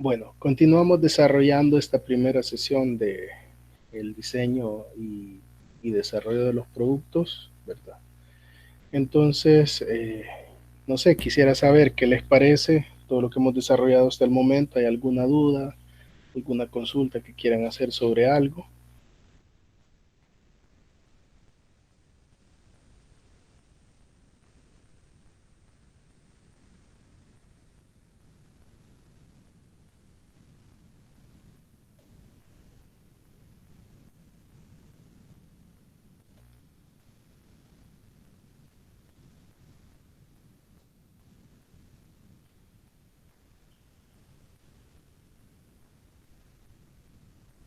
Bueno, continuamos desarrollando esta primera sesión de el diseño y desarrollo de los productos, ¿verdad? Entonces, no sé, quisiera saber qué les parece todo lo que hemos desarrollado hasta el momento. ¿Hay alguna duda, alguna consulta que quieran hacer sobre algo?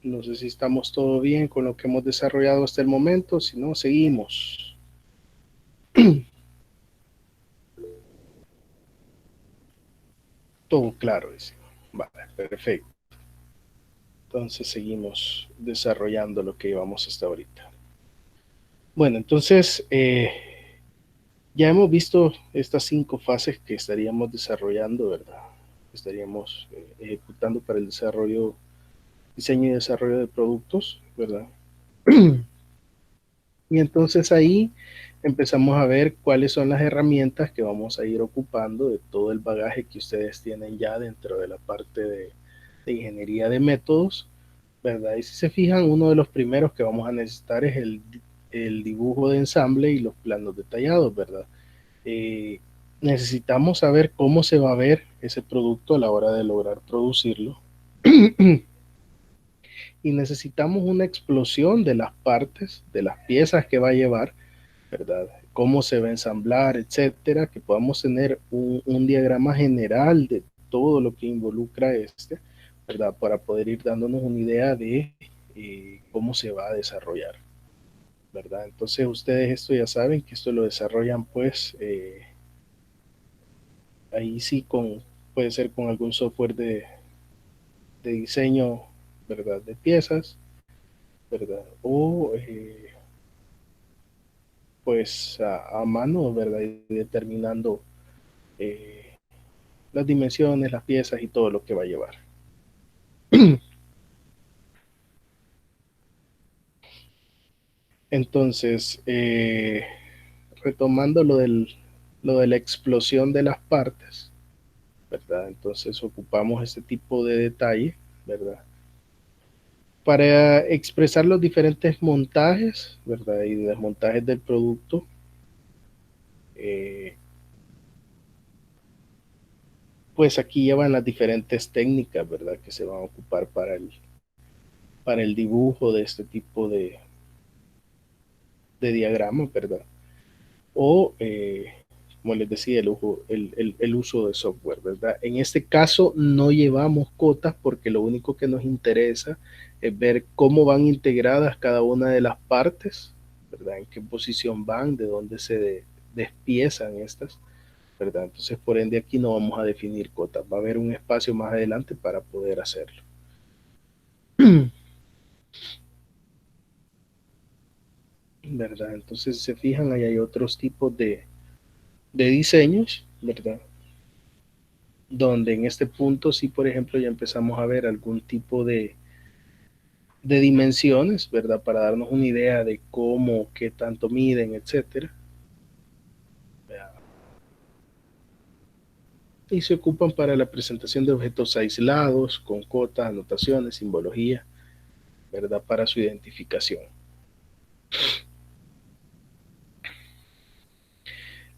No sé si estamos todo bien con lo que hemos desarrollado hasta el momento, si no, seguimos. Todo claro, dice. Vale, perfecto. Entonces seguimos desarrollando lo que llevamos hasta ahorita. Bueno, entonces ya hemos visto estas 5 fases que estaríamos desarrollando, ¿verdad? Estaríamos ejecutando para el desarrollo, diseño y desarrollo de productos, ¿verdad? Y entonces ahí empezamos a ver cuáles son las herramientas que vamos a ir ocupando de todo el bagaje que ustedes tienen ya dentro de la parte de ingeniería de métodos, ¿verdad? Y si se fijan, uno de los primeros que vamos a necesitar es el dibujo de ensamble y los planos detallados, ¿verdad? Eh, Necesitamos saber cómo se va a ver ese producto a la hora de lograr producirlo. Y necesitamos una explosión de las partes, de las piezas que va a llevar, ¿verdad? Cómo se va a ensamblar, etcétera, que podamos tener un diagrama general de todo lo que involucra ¿verdad? Para poder ir dándonos una idea de cómo se va a desarrollar, ¿verdad? Entonces ustedes esto ya saben que esto lo desarrollan pues ahí sí puede ser con algún software de diseño, ¿verdad? De piezas, ¿verdad? O pues a mano, ¿verdad? Y determinando eh, las dimensiones, las piezas y todo lo que va a llevar. Entonces, retomando lo de la explosión de las partes, ¿verdad? Entonces ocupamos este tipo de detalle, ¿verdad? Para expresar los diferentes montajes, ¿verdad? Y desmontajes del producto, eh, pues aquí llevan las diferentes técnicas, ¿verdad? Que se van a ocupar para el dibujo de este tipo de diagrama, ¿verdad? O, como les decía, el uso de software, ¿verdad? En este caso no llevamos cotas porque lo único que nos interesa es ver cómo van integradas cada una de las partes, ¿verdad? En qué posición van, de dónde despiezan estas, ¿verdad? Entonces, por ende, aquí no vamos a definir cotas. Va a haber un espacio más adelante para poder hacerlo. ¿Verdad? Entonces, si se fijan, ahí hay otros tipos de diseños, ¿verdad? Donde en este punto sí, por ejemplo, ya empezamos a ver algún tipo de dimensiones, ¿verdad? Para darnos una idea de cómo, qué tanto miden, etcétera. Y se ocupan para la presentación de objetos aislados, con cotas, anotaciones, simbología, ¿verdad? Para su identificación.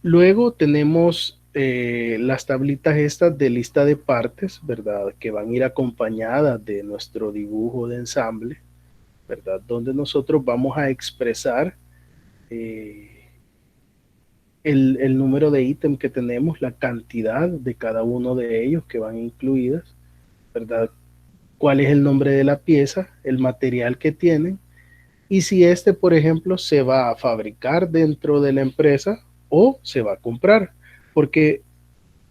Luego tenemos las tablitas estas de lista de partes, ¿verdad? Que van a ir acompañadas de nuestro dibujo de ensamble, ¿verdad? Donde nosotros vamos a expresar eh, el número de ítem que tenemos, la cantidad de cada uno de ellos que van incluidas, ¿verdad? Cuál es el nombre de la pieza, el material que tienen y si este, por ejemplo, se va a fabricar dentro de la empresa o se va a comprar, porque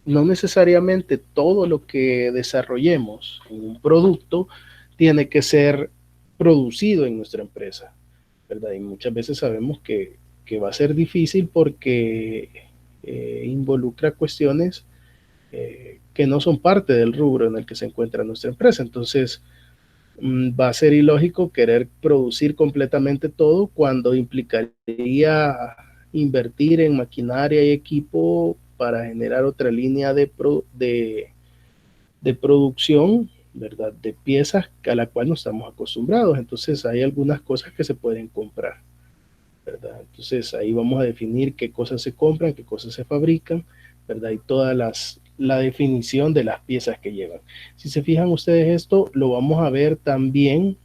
no necesariamente todo lo que desarrollemos en un producto tiene que ser producido en nuestra empresa, ¿verdad? Y muchas veces sabemos que va a ser difícil porque involucra cuestiones que no son parte del rubro en el que se encuentra nuestra empresa. Entonces, va a ser ilógico querer producir completamente todo cuando implicaría invertir en maquinaria y equipo para generar otra línea de producción, ¿verdad? De piezas a la cual no estamos acostumbrados. Entonces hay algunas cosas que se pueden comprar, ¿verdad? Entonces ahí vamos a definir qué cosas se compran, qué cosas se fabrican, ¿verdad? Y la definición de las piezas que llevan. Si se fijan ustedes esto, lo vamos a ver también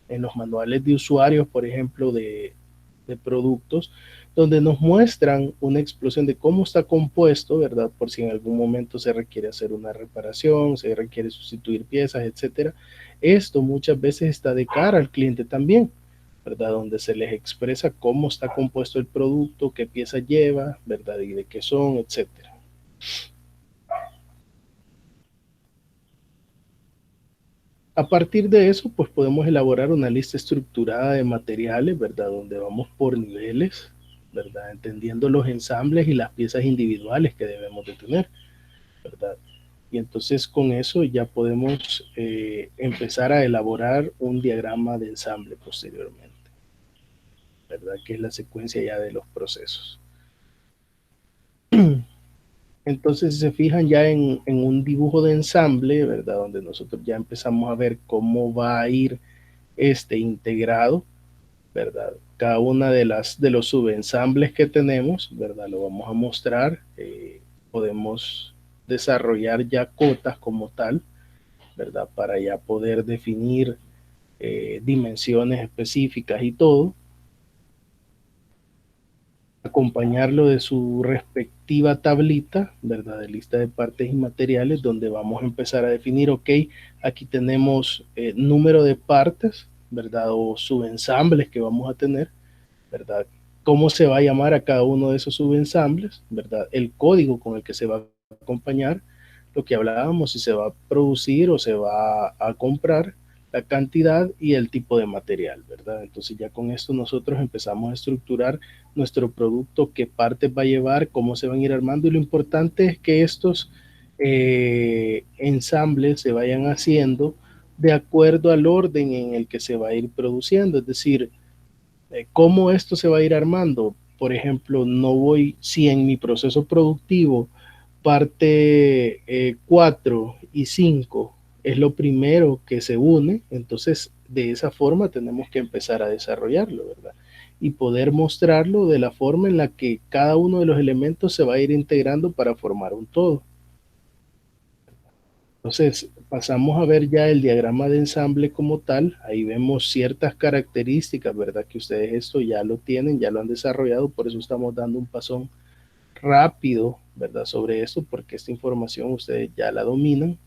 en los manuales de usuarios, por ejemplo, de productos, donde nos muestran una explosión de cómo está compuesto, ¿verdad? Por si en algún momento se requiere hacer una reparación, se requiere sustituir piezas, etcétera. Esto muchas veces está de cara al cliente también, ¿verdad? Donde se les expresa cómo está compuesto el producto, qué piezas lleva, ¿verdad? Y de qué son, etcétera. A partir de eso, pues podemos elaborar una lista estructurada de materiales, ¿verdad? Donde vamos por niveles, ¿verdad? Entendiendo los ensambles y las piezas individuales que debemos de tener, ¿verdad? Y entonces con eso ya podemos empezar a elaborar un diagrama de ensamble posteriormente, ¿verdad? Que es la secuencia ya de los procesos. Entonces, si se fijan ya en un dibujo de ensamble, ¿verdad? Donde nosotros ya empezamos a ver cómo va a ir este integrado, ¿verdad? Cada una de los subensambles que tenemos, ¿verdad? Lo vamos a mostrar. Podemos desarrollar ya cotas como tal, ¿verdad? Para ya poder definir dimensiones específicas y todo, acompañarlo de su respectiva tablita, ¿verdad? De lista de partes y materiales, donde vamos a empezar a definir, ok, aquí tenemos número de partes, ¿verdad? O subensambles que vamos a tener, ¿verdad? Cómo se va a llamar a cada uno de esos subensambles, ¿verdad? El código con el que se va a acompañar, lo que hablábamos, si se va a producir o se va a comprar, la cantidad y el tipo de material, ¿verdad? Entonces ya con esto nosotros empezamos a estructurar nuestro producto, qué partes va a llevar, cómo se van a ir armando y lo importante es que estos ensambles se vayan haciendo de acuerdo al orden en el que se va a ir produciendo, es decir, cómo esto se va a ir armando. Por ejemplo, no voy, si en mi proceso productivo parte 4 y 5 es lo primero que se une, entonces de esa forma tenemos que empezar a desarrollarlo, ¿verdad? Y poder mostrarlo de la forma en la que cada uno de los elementos se va a ir integrando para formar un todo. Entonces, pasamos a ver ya el diagrama de ensamble como tal. Ahí vemos ciertas características, ¿verdad? Que ustedes esto ya lo tienen, ya lo han desarrollado, por eso estamos dando un pasón rápido, ¿verdad? Sobre esto, porque esta información ustedes ya la dominan,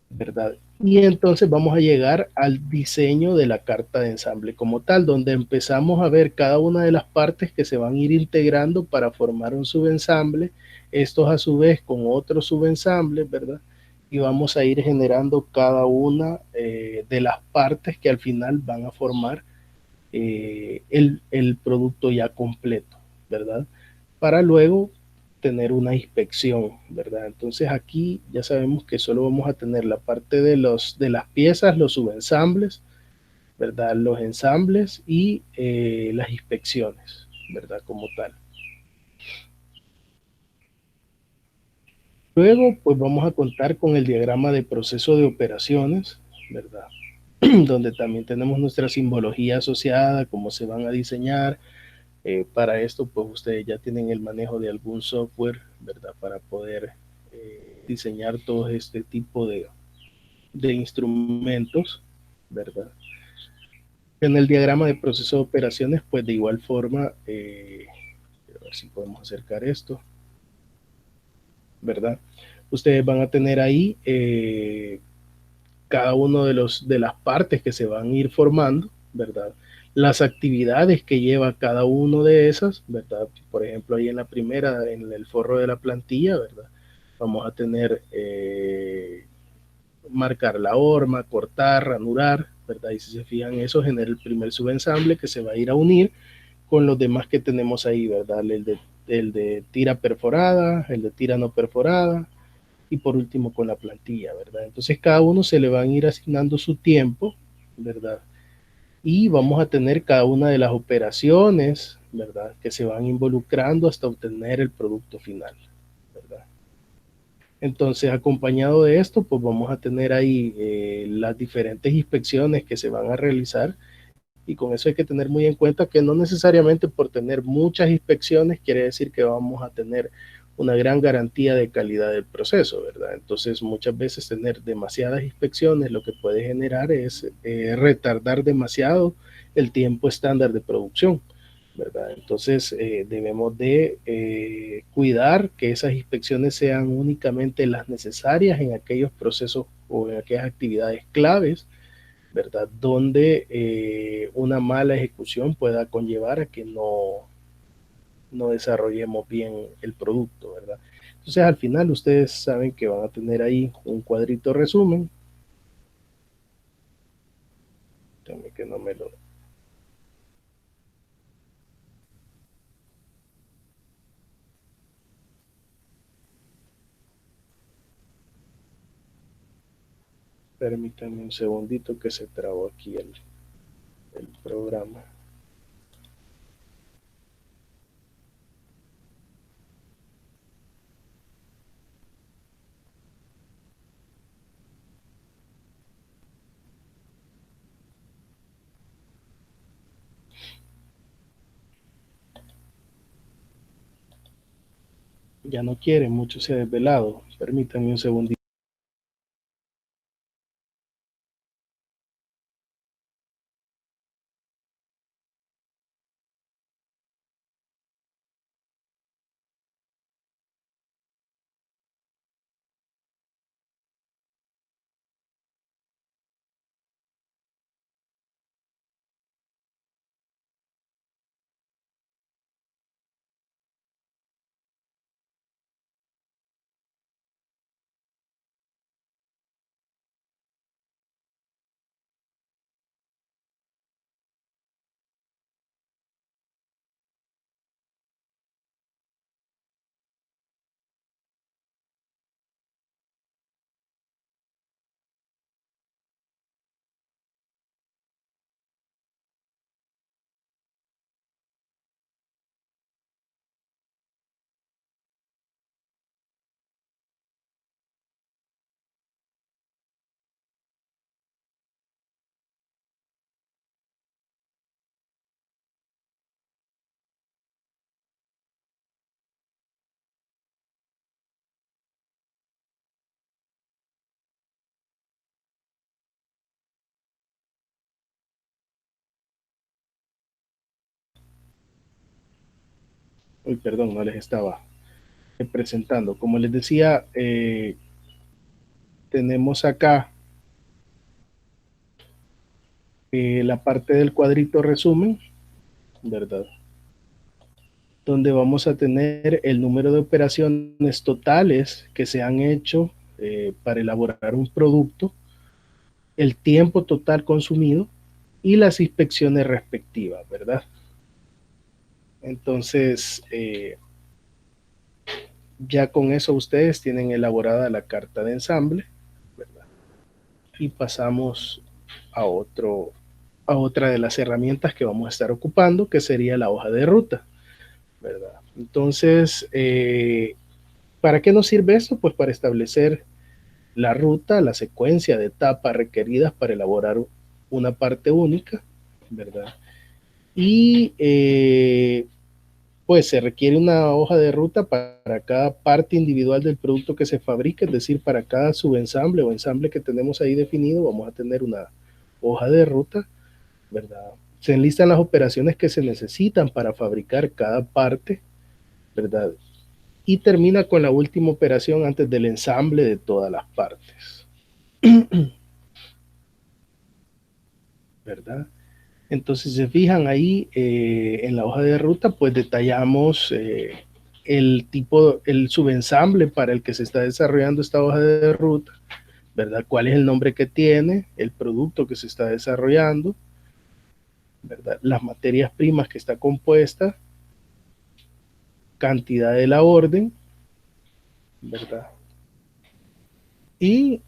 ¿verdad? Y entonces vamos a llegar al diseño de la carta de ensamble como tal, donde empezamos a ver cada una de las partes que se van a ir integrando para formar un subensamble, estos a su vez con otros subensambles, ¿verdad? Y vamos a ir generando cada una de las partes que al final van a formar el producto ya completo, ¿verdad? Para luego tener una inspección, ¿verdad? Entonces aquí ya sabemos que solo vamos a tener la parte de las piezas, los subensambles, ¿verdad? Los ensambles y las inspecciones, ¿verdad? Como tal. Luego, pues vamos a contar con el diagrama de proceso de operaciones, ¿verdad? Donde también tenemos nuestra simbología asociada, cómo se van a diseñar. Para esto, pues ustedes ya tienen el manejo de algún software, ¿verdad? Para poder diseñar todo este tipo de instrumentos, ¿verdad? En el diagrama de proceso de operaciones, pues de igual forma, a ver si podemos acercar esto, ¿verdad? Ustedes van a tener ahí cada uno de las partes que se van a ir formando, ¿verdad? Las actividades que lleva cada uno de esas, ¿verdad? Por ejemplo, ahí en la primera, en el forro de la plantilla, ¿verdad? Vamos a tener marcar la horma, cortar, ranurar, ¿verdad? Y si se fijan, eso genera el primer subensamble que se va a ir a unir con los demás que tenemos ahí, ¿verdad? el de tira perforada, el de tira no perforada, y por último con la plantilla, ¿verdad? Entonces cada uno se le van a ir asignando su tiempo, ¿verdad? Y vamos a tener cada una de las operaciones, ¿verdad? Que se van involucrando hasta obtener el producto final, ¿verdad? Entonces, acompañado de esto, pues vamos a tener ahí las diferentes inspecciones que se van a realizar, y con eso hay que tener muy en cuenta que no necesariamente por tener muchas inspecciones quiere decir que vamos a tener una gran garantía de calidad del proceso, ¿verdad? Entonces, muchas veces tener demasiadas inspecciones lo que puede generar es retardar demasiado el tiempo estándar de producción, ¿verdad? Entonces, debemos de cuidar que esas inspecciones sean únicamente las necesarias en aquellos procesos o en aquellas actividades claves, ¿verdad? Donde una mala ejecución pueda conllevar a que no desarrollemos bien el producto, ¿verdad? Entonces, al final, ustedes saben que van a tener ahí un cuadrito resumen. Déjame que no me lo... Permítanme un segundito que se trabó aquí el programa. Ya no quiere, mucho se ha desvelado. Permítanme un segundito. Uy, perdón, no les estaba presentando. Como les decía, tenemos acá la parte del cuadrito resumen, ¿verdad? Donde vamos a tener el número de operaciones totales que se han hecho para elaborar un producto, el tiempo total consumido y las inspecciones respectivas, ¿verdad? Entonces, ya con eso ustedes tienen elaborada la carta de ensamble, ¿verdad? Y pasamos a a otra de las herramientas que vamos a estar ocupando, que sería la hoja de ruta, ¿verdad? Entonces, ¿para qué nos sirve esto? Pues para establecer la ruta, la secuencia de etapas requeridas para elaborar una parte única, ¿verdad? Y pues se requiere una hoja de ruta para cada parte individual del producto que se fabrica, es decir, para cada subensamble o ensamble que tenemos ahí definido, vamos a tener una hoja de ruta, ¿verdad? Se enlistan las operaciones que se necesitan para fabricar cada parte, ¿verdad? Y termina con la última operación antes del ensamble de todas las partes, ¿verdad? Entonces, si se fijan ahí en la hoja de ruta, pues detallamos el tipo, el subensamble para el que se está desarrollando esta hoja de ruta, ¿verdad? ¿Cuál es el nombre que tiene? El producto que se está desarrollando, ¿verdad? Las materias primas que está compuesta, cantidad de la orden, ¿verdad? Y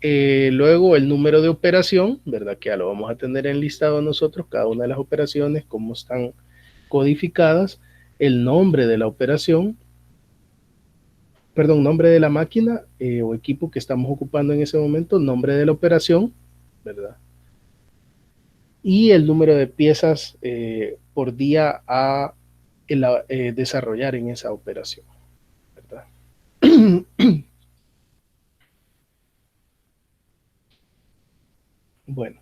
luego el número de operación, ¿verdad? Que ya lo vamos a tener enlistado nosotros, cada una de las operaciones, cómo están codificadas, el nombre de la operación, perdón, nombre de la máquina o equipo que estamos ocupando en ese momento, nombre de la operación, ¿verdad? Y el número de piezas por día a desarrollar en esa operación, ¿verdad? Bueno,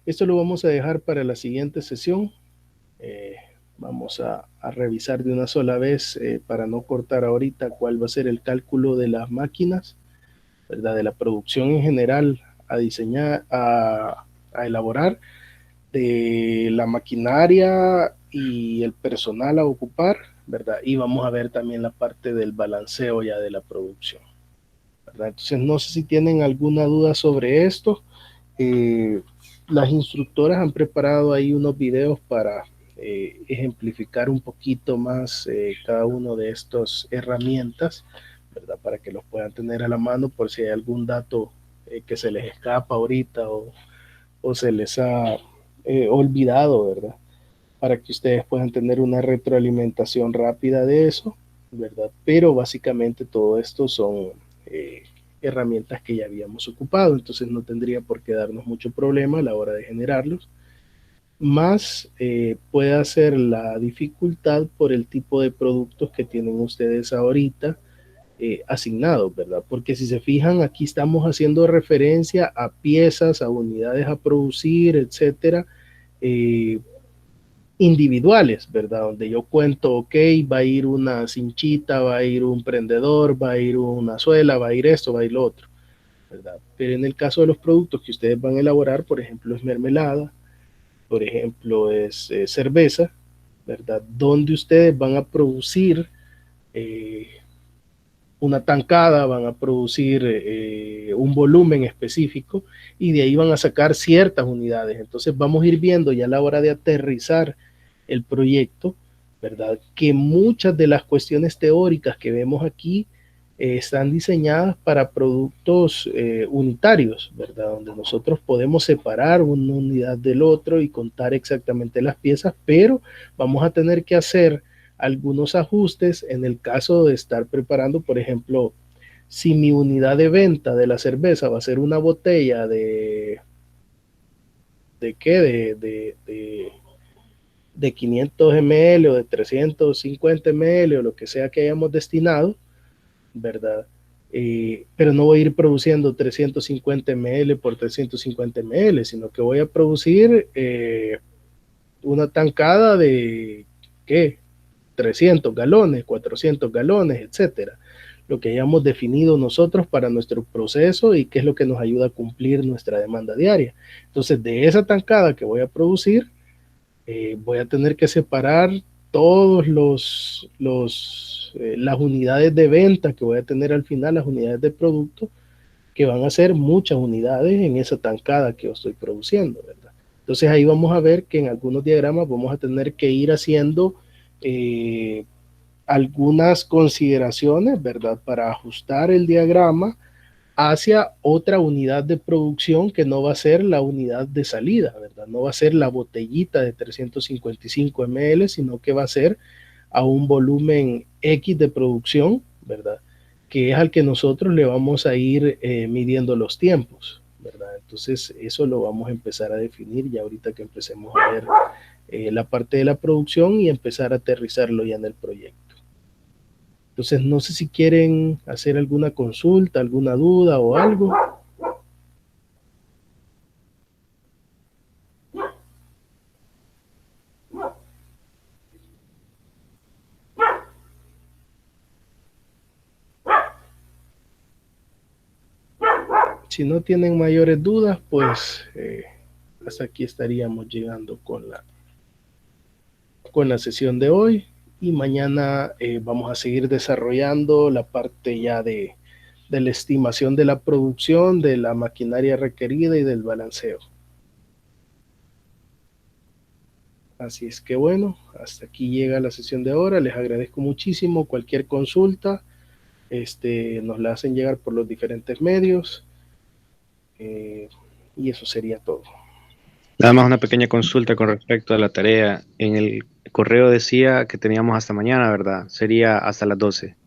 esto lo vamos a dejar para la siguiente sesión. Eh, Vamos a revisar de una sola vez para no cortar ahorita cuál va a ser el cálculo de las máquinas, ¿verdad? De la producción en general a diseñar, a elaborar, de la maquinaria y el personal a ocupar, ¿verdad? Y vamos a ver también la parte del balanceo ya de la producción, ¿verdad? Entonces, no sé si tienen alguna duda sobre esto. Las instructoras han preparado ahí unos videos para ejemplificar un poquito más cada uno de estas herramientas, ¿verdad? Para que los puedan tener a la mano por si hay algún dato que se les escapa ahorita o se les ha olvidado, ¿verdad? Para que ustedes puedan tener una retroalimentación rápida de eso, ¿verdad? Pero básicamente todo esto son eh, herramientas que ya habíamos ocupado, entonces no tendría por qué darnos mucho problema a la hora de generarlos. Más puede ser la dificultad por el tipo de productos que tienen ustedes ahorita asignados, ¿verdad? Porque si se fijan, aquí estamos haciendo referencia a piezas, a unidades a producir, etcétera, eh, individuales, ¿verdad? Donde yo cuento, ok, va a ir una cinchita, va a ir un prendedor, va a ir una suela, va a ir esto, va a ir lo otro, ¿verdad? Pero en el caso de los productos que ustedes van a elaborar, por ejemplo, es mermelada, por ejemplo, es cerveza, ¿verdad? Donde ustedes van a producir eh, una tancada, van a producir un volumen específico y de ahí van a sacar ciertas unidades. Entonces vamos a ir viendo ya a la hora de aterrizar el proyecto, ¿verdad? Que muchas de las cuestiones teóricas que vemos aquí están diseñadas para productos unitarios, ¿verdad? Donde nosotros podemos separar una unidad del otro y contar exactamente las piezas, pero vamos a tener que hacer algunos ajustes en el caso de estar preparando, por ejemplo, si mi unidad de venta de la cerveza va a ser una botella de qué, de 500 ml o de 350 ml o lo que sea que hayamos destinado, ¿verdad? Pero no voy a ir produciendo 350 ml por 350 ml, sino que voy a producir una tancada de, ¿qué? 300 galones, 400 galones, etcétera. Lo que hayamos definido nosotros para nuestro proceso y qué es lo que nos ayuda a cumplir nuestra demanda diaria. Entonces, de esa tancada que voy a producir, voy a tener que separar todos las unidades de venta que voy a tener al final, las unidades de producto, que van a ser muchas unidades en esa tancada que yo estoy produciendo, ¿verdad? Entonces ahí vamos a ver que en algunos diagramas vamos a tener que ir haciendo eh, algunas consideraciones, ¿verdad? Para ajustar el diagrama hacia otra unidad de producción que no va a ser la unidad de salida, ¿verdad? No va a ser la botellita de 355 ml, sino que va a ser a un volumen X de producción, ¿verdad? Que es al que nosotros le vamos a ir midiendo los tiempos, ¿verdad? Entonces eso lo vamos a empezar a definir ya ahorita que empecemos a ver la parte de la producción y empezar a aterrizarlo ya en el proyecto. Entonces, no sé si quieren hacer alguna consulta, alguna duda o algo. Si no tienen mayores dudas, pues hasta aquí estaríamos llegando con la sesión de hoy. Y mañana vamos a seguir desarrollando la parte ya de la estimación de la producción, de la maquinaria requerida y del balanceo. Así es que bueno, hasta aquí llega la sesión de ahora. Les agradezco muchísimo. Cualquier consulta, nos la hacen llegar por los diferentes medios. eh, y eso sería todo. Nada más una pequeña consulta con respecto a la tarea. En el correo decía que teníamos hasta mañana, ¿verdad? Sería hasta las 12.